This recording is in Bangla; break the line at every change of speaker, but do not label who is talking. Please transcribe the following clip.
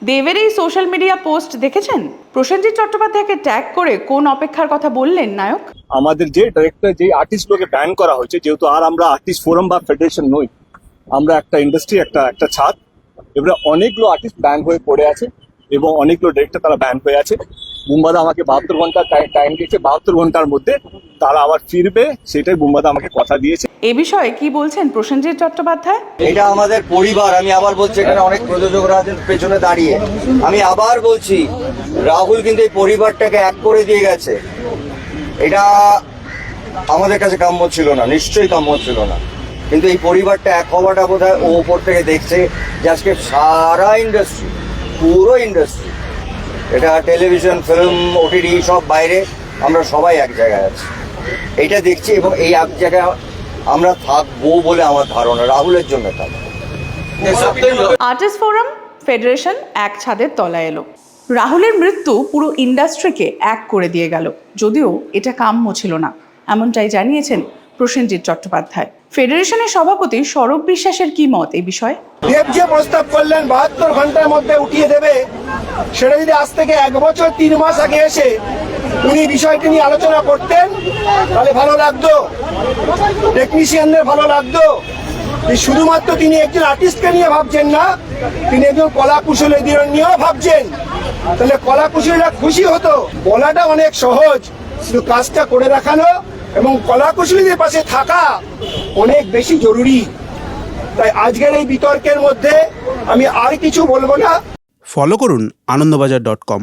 দেবের এই সোশ্যাল মিডিয়া পোস্ট দেখেছেন? প্রসেনজিৎ চট্টোপাধ্যায়কে ট্যাগ করে কোন অপেক্ষার কথা বললেন নায়ক?
আমাদের যে ডাইরেক্টর যে আর্টিস্টগুলোকে ব্যান করা হয়েছে, যেহেতু আর আমরা আর্টিস্ট ফোরাম বা ফেডারেশন নই, আমরা একটা ইন্ডাস্ট্রি, একটা ছাদ। এবারে অনেকগুলো আর্টিস্ট ব্যান হয়ে পড়ে আছে এবং অনেকগুলো ডিরেক্টর তারা ব্যান হয়ে আছে। বুম্বাদা আমাকে 72 ঘন্টা টাইম দিয়েছে, 72 ঘন্টার মধ্যে তারা আবার ফিরবে, সেটাই বুম্বাদা আমাকে কথা দিয়েছে।
এ বিষয়ে কি বলছেন প্রসেনজিৎ চট্টোপাধ্যায়?
এটা আমাদের পরিবার। আমি আবার বলছি, এখানে অনেক প্রযোজকরা আছেন পেছনে দাঁড়িয়ে। আমি আবার বলছি, রাহুল কিন্তু এই পরিবারটাকে এক করে দিয়ে গেছে। এটা আমাদের কাছে কাম্য ছিল না, নিশ্চয়ই কাম্য ছিল না। কিন্তু এই পরিবারটা এক হওয়াটা বোধ হয় ও ওপর থেকে দেখছে যে আজকে সারা ইন্ডাস্ট্রি, পুরো ইন্ডাস্ট্রি, এটা টেলিভিশন, ফিল্ম, ওটিটি সব বাইরে, আমরা সবাই এক জায়গায় আছি, এটা দেখছি। এবং এই এক জায়গায় আমরা থাকবো বলে আমার ধারণা, রাহুলের জন্য থাকবো।
আর্টিস্ট ফোরাম, ফেডারেশন এক ছাদের তলায় এলো। রাহুলের মৃত্যু পুরো ইন্ডাস্ট্রিকে এক করে দিয়ে গেল, যদিও এটা কাম্য ছিল না, এমনটাই জানিয়েছেন প্রসেনজিৎ চট্টোপাধ্যায়। ফেডারেশনের সভাপতি সৌরভ বিশ্বাসের কি মত এই বিষয়ে?
দেব যে প্রস্তাব করলেন 72 ঘন্টার মধ্যে উঠিয়ে দেবে, সেটা যদি আজ থেকে 1 বছর 3 মাস আগে এসে উনি বিষয়টি নিয়ে আলোচনা করতেন, তাহলে ভালো লাগতো, টেকনিশিয়ানদের ভালো লাগতো। শুধুমাত্র তিনি একজন আর্টিস্টকে নিয়ে ভাবছেন না, তিনি একজন কলা কুশলীদের নিয়েও ভাবছেন। তাহলে কলা কুশলীরা খুশি হতো। বলাটা অনেক সহজ, শুধু কাজটা করে দেখানো এবং কলা কুশলীদের পাশে থাকা অনেক বেশি জরুরি। তাই আজকের এই বিতর্কের মধ্যে আমি আর কিছু বলবো না।
ফলো করুন আনন্দবাজার.com।